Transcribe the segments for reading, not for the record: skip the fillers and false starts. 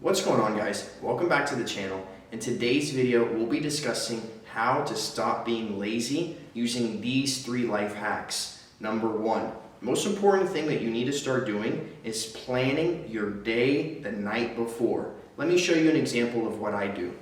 What's going on, guys? Welcome back to the channel. In today's video, we'll be discussing how to stop being lazy using these 3 life hacks. Number 1, most important thing that you need to start doing is planning your day the night before. Let me show you an example of what I do.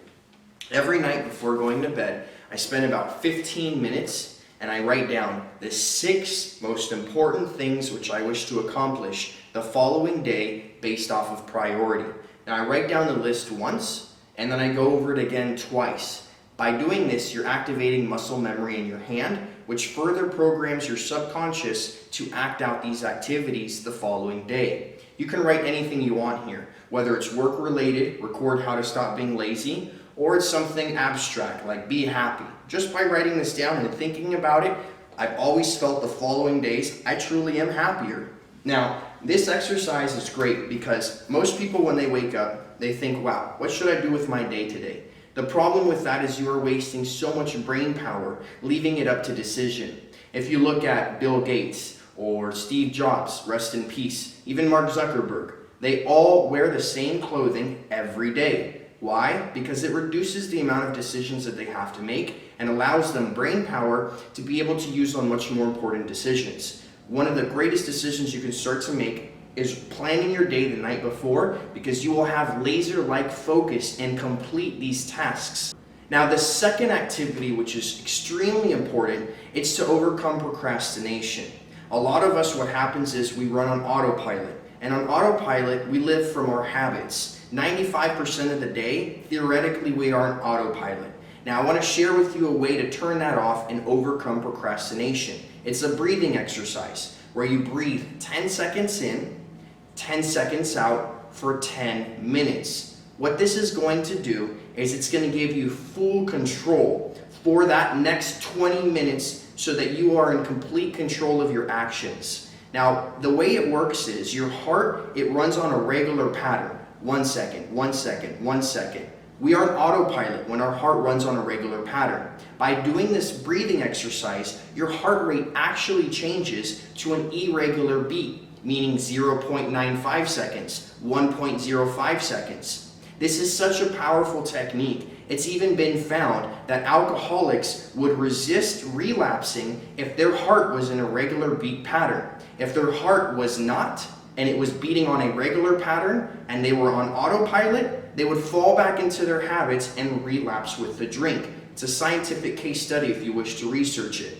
Every night before going to bed, I spend about 15 minutes and I write down the 6 most important things which I wish to accomplish the following day based off of priority. Now I write down the list once and then I go over it again twice. By doing this, you're activating muscle memory in your hand, which further programs your subconscious to act out these activities the following day. You can write anything you want here, whether it's work related, record how to stop being lazy, or it's something abstract like be happy. Just by writing this down and thinking about it, I've always felt the following days I truly am happier. Now, this exercise is great because most people when they wake up, they think, wow, what should I do with my day today? The problem with that is you are wasting so much brain power, leaving it up to decision. If you look at Bill Gates or Steve Jobs, rest in peace, even Mark Zuckerberg, they all wear the same clothing every day. Why? Because it reduces the amount of decisions that they have to make and allows them brain power to be able to use on much more important decisions. One of the greatest decisions you can start to make is planning your day the night before, because you will have laser-like focus and complete these tasks. Now, the second activity, which is extremely important, it's to overcome procrastination. A lot of us, what happens is we run on autopilot, and on autopilot, we live from our habits. 95% of the day, theoretically, we are on autopilot. Now, I want to share with you a way to turn that off and overcome procrastination. It's a breathing exercise where you breathe 10 seconds in, 10 seconds out for 10 minutes. What this is going to do is it's going to give you full control for that next 20 minutes so that you are in complete control of your actions. Now, the way it works is your heart, it runs on a regular pattern. 1 second, 1 second, 1 second. We are on autopilot when our heart runs on a regular pattern. By doing this breathing exercise, your heart rate actually changes to an irregular beat, meaning 0.95 seconds, 1.05 seconds. This is such a powerful technique. It's even been found that alcoholics would resist relapsing if their heart was in a regular beat pattern. If their heart was not, and it was beating on a regular pattern, and they were on autopilot, they would fall back into their habits and relapse with the drink. It's a scientific case study if you wish to research it.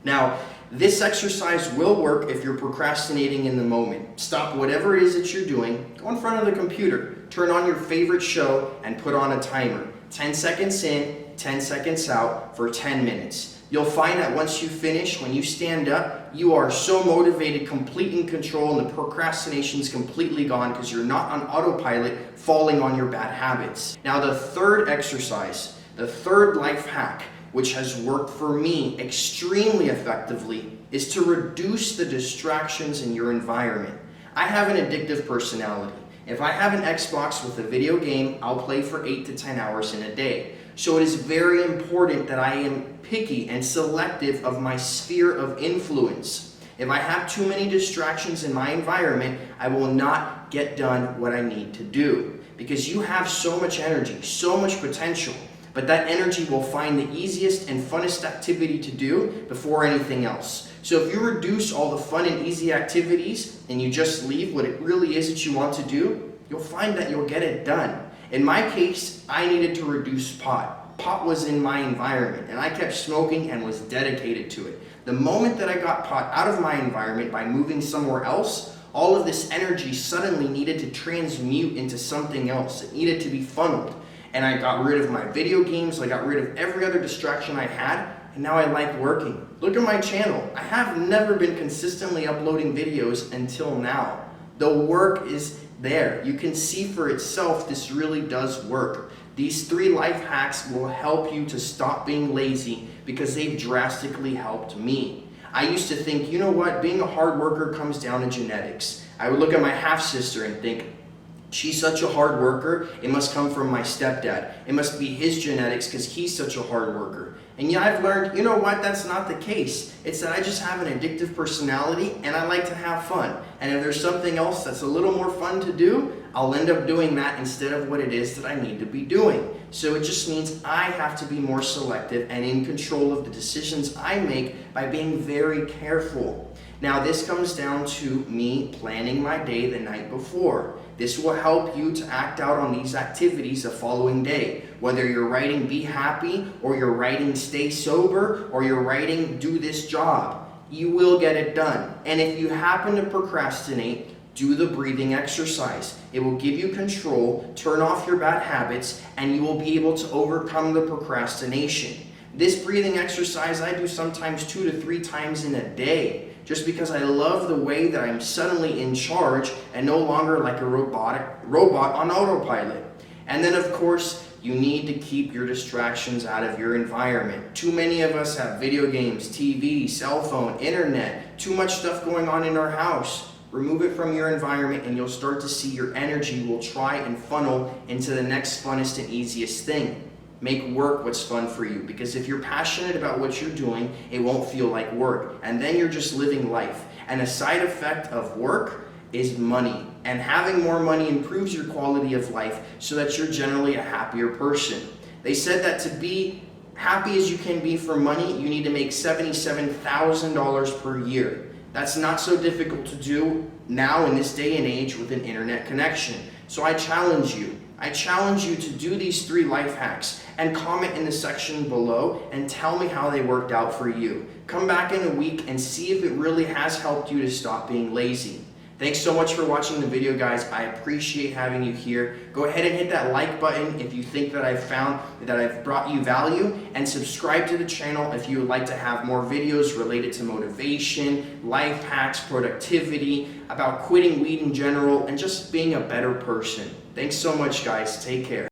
Now, this exercise will work if you're procrastinating in the moment. Stop whatever it is that you're doing, go in front of the computer, turn on your favorite show, and put on a timer. 10 seconds in, 10 seconds out for 10 minutes. You'll find that once you finish, when you stand up, you are so motivated, complete in control, and the procrastination is completely gone because you're not on autopilot falling on your bad habits. Now, the third exercise, the third life hack, which has worked for me extremely effectively, is to reduce the distractions in your environment. I have an addictive personality. If I have an Xbox with a video game, I'll play for 8 to 10 hours in a day. So it is very important that I am picky and selective of my sphere of influence. If I have too many distractions in my environment, I will not get done what I need to do. Because you have so much energy, so much potential, but that energy will find the easiest and funnest activity to do before anything else. So if you reduce all the fun and easy activities and you just leave what it really is that you want to do, you'll find that you'll get it done. In my case, I needed to reduce pot. Pot was in my environment and I kept smoking and was dedicated to it. The moment that I got pot out of my environment by moving somewhere else, all of this energy suddenly needed to transmute into something else. It needed to be funneled. And I got rid of my video games, I got rid of every other distraction I had, and now I like working. Look at my channel. I have never been consistently uploading videos until now. The work is there. You can see for itself this really does work. These 3 life hacks will help you to stop being lazy because they've drastically helped me. I used to think, you know what, being a hard worker comes down to genetics. I would look at my half-sister and think, she's such a hard worker, it must come from my stepdad. It must be his genetics because he's such a hard worker. And yeah, I've learned, you know what, that's not the case. It's that I just have an addictive personality and I like to have fun. And if there's something else that's a little more fun to do, I'll end up doing that instead of what it is that I need to be doing. So it just means I have to be more selective and in control of the decisions I make by being very careful. Now this comes down to me planning my day the night before. This will help you to act out on these activities the following day. Whether you're writing be happy, or you're writing stay sober, or you're writing do this job, you will get it done. And if you happen to procrastinate, do the breathing exercise. It will give you control, turn off your bad habits, and you will be able to overcome the procrastination. This breathing exercise I do sometimes 2 to 3 times in a day, just because I love the way that I'm suddenly in charge and no longer like a robot on autopilot. And then of course, you need to keep your distractions out of your environment. Too many of us have video games, TV, cell phone, internet, too much stuff going on in our house. Remove it from your environment and you'll start to see your energy will try and funnel into the next funnest and easiest thing. Make work what's fun for you, because if you're passionate about what you're doing, it won't feel like work. And then you're just living life. And a side effect of work is money. And having more money improves your quality of life so that you're generally a happier person. They said that to be happy as you can be for money, you need to make $77,000 per year. That's not so difficult to do now in this day and age with an internet connection. So I challenge you to do these 3 life hacks and comment in the section below and tell me how they worked out for you. Come back in a week and see if it really has helped you to stop being lazy. Thanks so much for watching the video, guys. I appreciate having you here. Go ahead and hit that like button if you think that I've brought you value, and subscribe to the channel if you would like to have more videos related to motivation, life hacks, productivity, about quitting weed in general, and just being a better person. Thanks so much, guys. Take care.